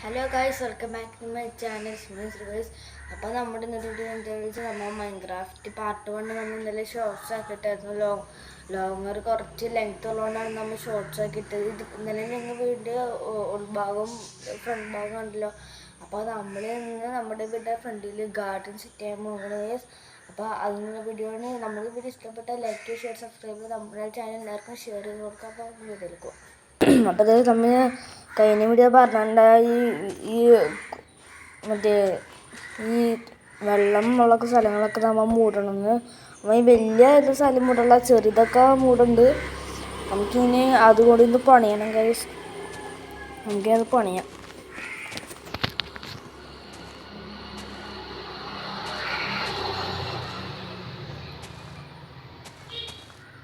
Hello guys, welcome back to my channel guys. അപ്പോൾ നമ്മുടെ ഇന്നത്തെ വീഡിയോ എന്താണെന്ന് വെച്ചാൽ നമ്മൾ മൈൻക്രാഫ്റ്റ് പാർട്ട് 1 നമ്മൾ ഇന്നലെ ഷോർട്സ് ആക്കിയിട്ടായിരുന്നു. ലോങ്ങർ കുറച്ച് ലെങ്ത് ഉള്ളതുകൊണ്ടാണ് നമ്മൾ ഷോർട്സ് ആക്കിയിട്ടത്. ഇന്നലെ ഞങ്ങൾ വീഡിയോ ഉൾഭാഗം ഫ്രണ്ട് ഭാഗം ഉണ്ടല്ലോ. അപ്പോൾ നമ്മൾ ഇന്ന് നമ്മുടെ വീടിൻ്റെ ഫ്രണ്ടിൽ ഗാർഡൻ സെറ്റ് ചെയ്യാൻ പോകുന്നത് ഗൈസ്. അപ്പോൾ അതിനുള്ള വീഡിയോ ആണ്. നമ്മുടെ വീഡിയോ ഇഷ്ടപ്പെട്ടാൽ ലൈക്ക്, ഷെയർ, സബ്സ്ക്രൈബ് നമ്മുടെ ചാനൽ എല്ലാവർക്കും ഷെയർ ചെയ്ത് കൊടുക്കുക. അപ്പോൾ വീഡിയോ എടുക്കുക. അപ്പോൾ അതായത് നമ്മൾ കഴിഞ്ഞ വീഡിയോ പറഞ്ഞിട്ടുണ്ട ഈ മറ്റേ ഈ വെള്ളം ഉള്ള സ്ഥലങ്ങളൊക്കെ നമ്മൾ മൂടണമെന്ന്. അപ്പോൾ ഈ വലിയ സ്ഥലം മൂടല്ല, ചെറുതൊക്കെ മൂടുണ്ട്. നമുക്കിനി അതുകൊണ്ട് ഇന്ന് പണിയണം ഗൈസ്. നമുക്കത് പണിയാം.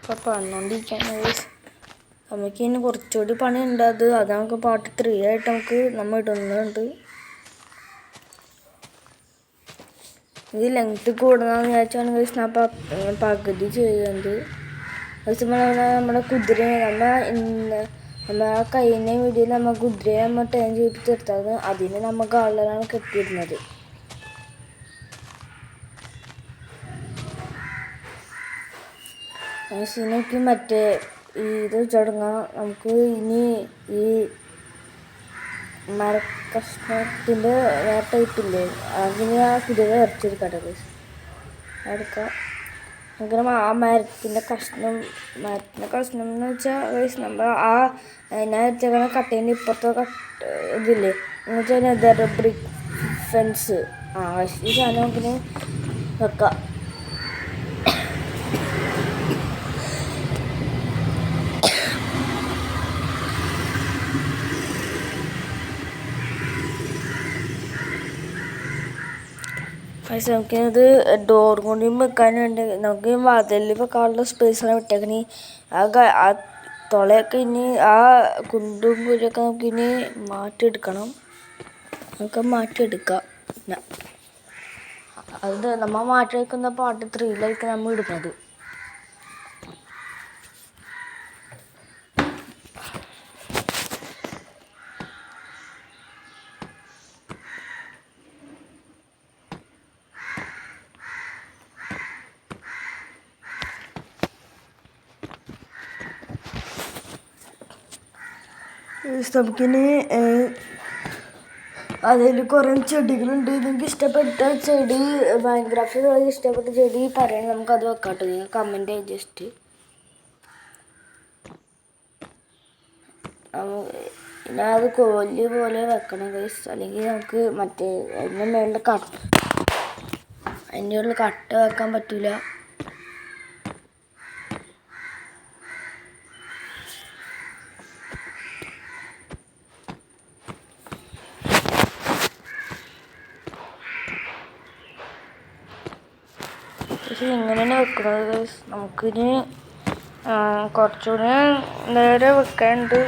അപ്പോൾ പണിതുകൊണ്ടിരിക്കുകയാണ് ഗൈസ്. നമുക്ക് ഇനി കുറച്ചുകൂടി പണിയുണ്ട്. അത് നമുക്ക് പാർട്ട് 3 ആയിട്ട് നമ്മൾ ഇടുന്നുണ്ട്. ഇത് ലെങ്ത്ത് കൂടുന്നതെന്ന് വിചാരിച്ചാണ് ഗൈസ് ഞാൻ പകുതി ചെയ്യുന്നത്. നമ്മുടെ കുതിരയെ നമ്മൾ കഴിഞ്ഞ വീഡിയോയിൽ നമ്മൾ കുതിരയെ നമ്മൾ ടേൺ ചെയ്യിപ്പിച്ചെടുത്തത്. അതിന് നമ്മൾ ഗാർഡനാണ് കെട്ടിയിരുന്നത്. നോക്കി മറ്റേ ഇത് തുടങ്ങാം. നമുക്ക് ഇനി ഈ മരക്കഷ്ണത്തിൻ്റെ വേറെ ടൈപ്പില്ലേ, അതിന് ആ കുതിര ഇറച്ചെടുക്കട്ടെ ഗൈസ്. എടുക്കാം. നമുക്ക് ആ മരത്തിൻ്റെ കഷ്ണം എന്ന് വെച്ചാൽ ഗൈസ് നമ്മൾ ആ ഞാൻ വെച്ചേക്കണ കട്ടേൻ്റെ ഇപ്പുറത്തെ ഇതില്ലേ എന്ന് വെച്ചാൽ നെതർ ബ്രിക്ക് ഫെൻസ്. ഈ സാധനം നമുക്കിന് വെക്കാം. പക്ഷെ നമുക്കിത് ഡോർ കൊണ്ട് വെക്കാനുണ്ട്. നമുക്ക് വാതിലിൽ വെക്കാനുള്ള സ്പേസാണ് വിട്ടേക്കണി. ആ തുളയൊക്കെ ഇനി ആ കുണ്ടും കുഴിയൊക്കെ നമുക്കിനി മാറ്റിയെടുക്കണം. നമുക്ക് മാറ്റിയെടുക്കാം. അത് നമ്മൾ മാറ്റിയെടുക്കുന്ന പാർട്ട് 3 നമ്മൾ ഇടുന്നത്. നമുക്കിനി അതിൽ കുറേ ചെടികളുണ്ട്. നിങ്ങൾക്ക് ഇഷ്ടപ്പെട്ട ചെടി, മൈൻക്രാഫ്റ്റ് ഇഷ്ടപ്പെട്ട ചെടി പറയണം. നമുക്കത് വെക്കാട്ടോ. നിങ്ങൾ കമൻറ്റ് ചെയ്ത് ജസ്റ്റ്. പിന്നെ അത് കോല് പോലെ വെക്കണം ഗൈസ്. അല്ലെങ്കിൽ നമുക്ക് മറ്റേ അതിൻ്റെ മേളിൽ അതിൻ്റെ ഉള്ളിൽ കട്ട വെക്കാൻ പറ്റില്ല. പക്ഷെ ഇങ്ങനെ വെക്കുന്നത് ഗൈസ്. നമുക്കിനി കുറച്ചുകൂടി നേരെ വെക്കാനുണ്ട്.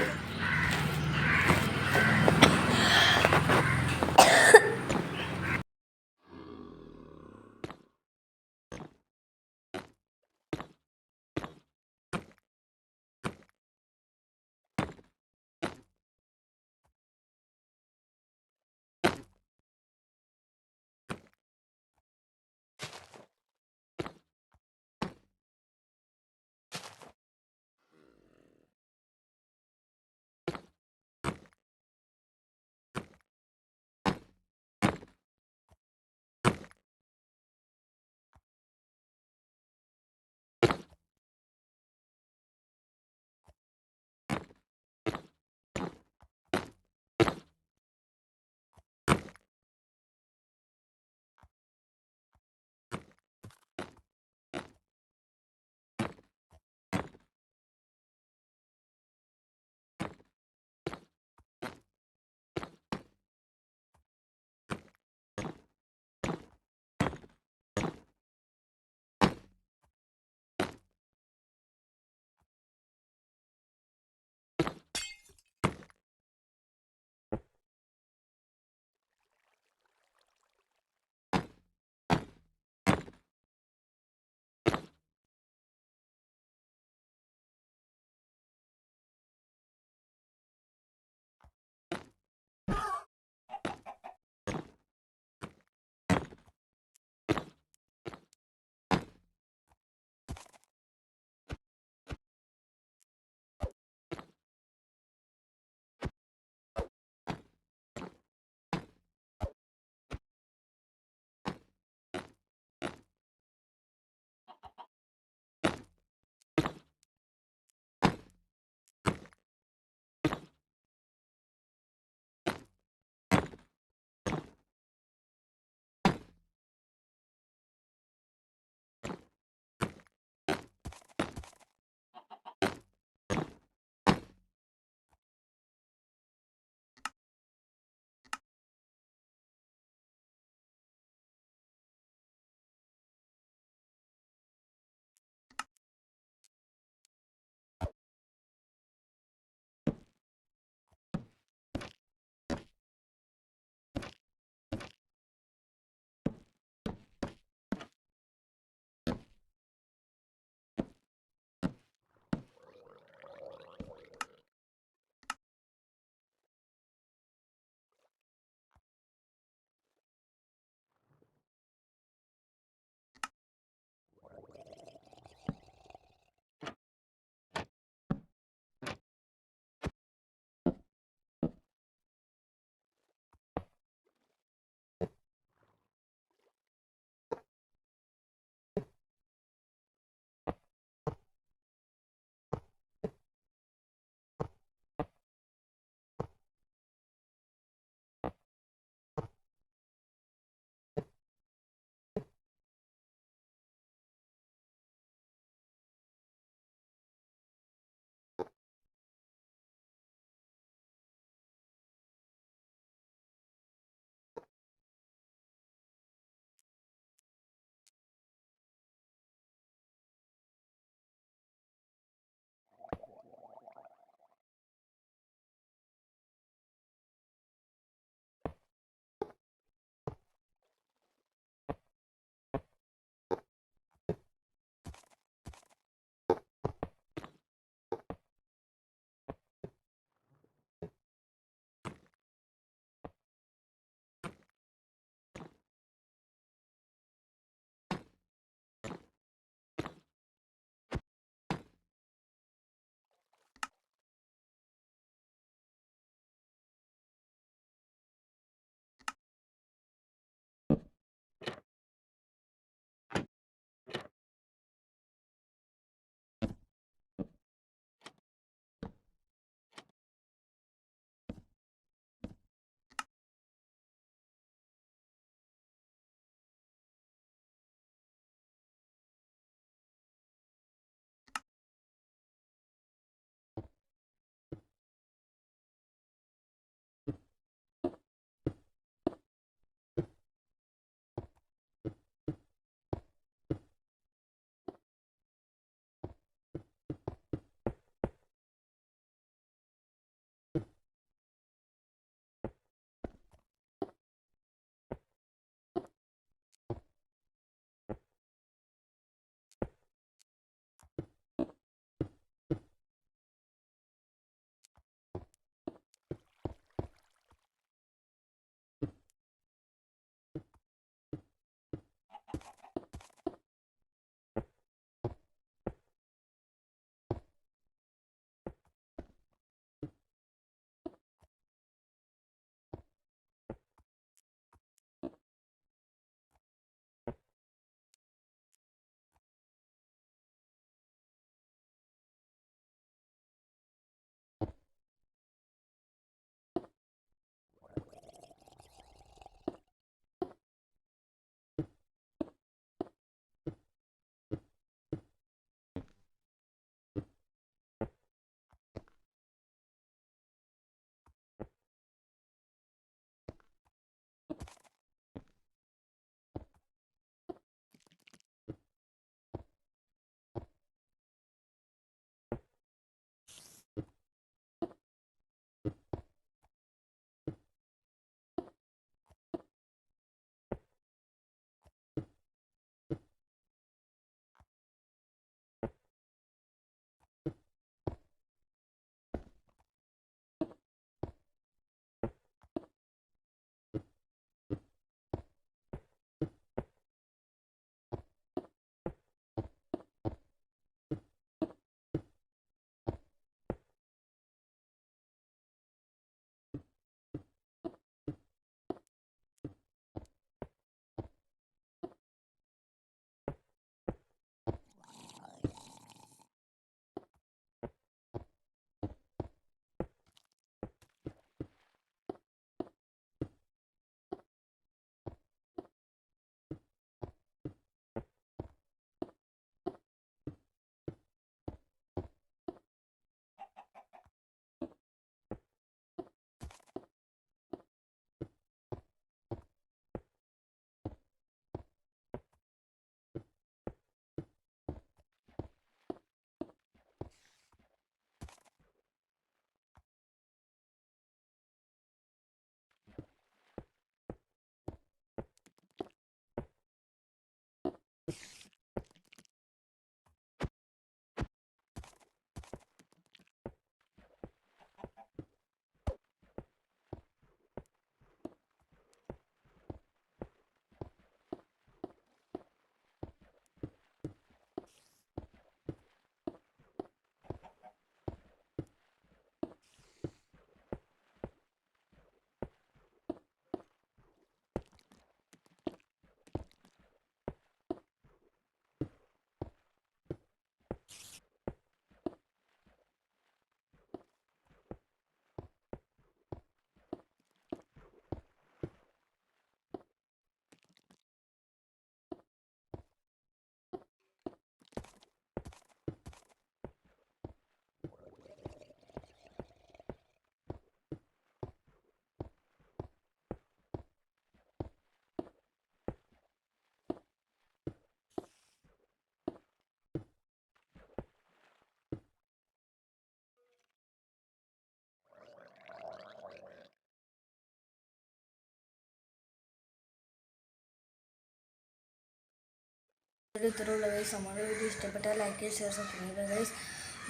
ഇത്രയുള്ള ഗൈസ്. നമ്മുടെ വീഡിയോ ഇഷ്ടപ്പെട്ടാൽ ലൈക്ക് ഷെയർ സബ്സ്ക്രൈബ് ഗൈസ്.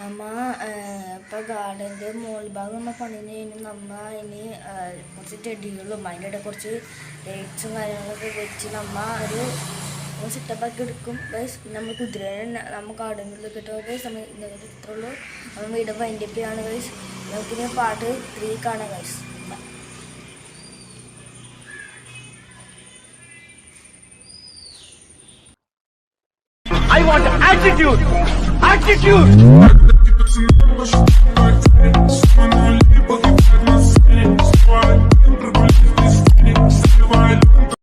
നമ്മ ഇപ്പോൾ ഗാർഡൻ്റെ മുകൾ ഭാഗം നമ്മൾ പണിന് കഴിഞ്ഞ് നമ്മ ഇനി കുറച്ച് ചെടികളും അതിൻ്റെ ഇടയിൽ കുറച്ച് ലൈറ്റ്സും കാര്യങ്ങളൊക്കെ വെച്ച് നമ്മ ഒരു സെറ്റപ്പാക്കി എടുക്കും ഗൈസ്. പിന്നെ നമ്മൾ കുതിരനെ നമ്മൾ ഗാർഡനിൽ കിട്ടും ഗൈസ്. നമ്മൾ ഇന്നത്തെ ഇത്രയുള്ളൂ. നമ്മൾ വീഡിയോ വൈൻഡപ്പ് ചെയ്യാണ് ഗൈസ്. നമുക്കിനി പാർട്ട് 3 കാണാം guys. I want attitude! Attitude!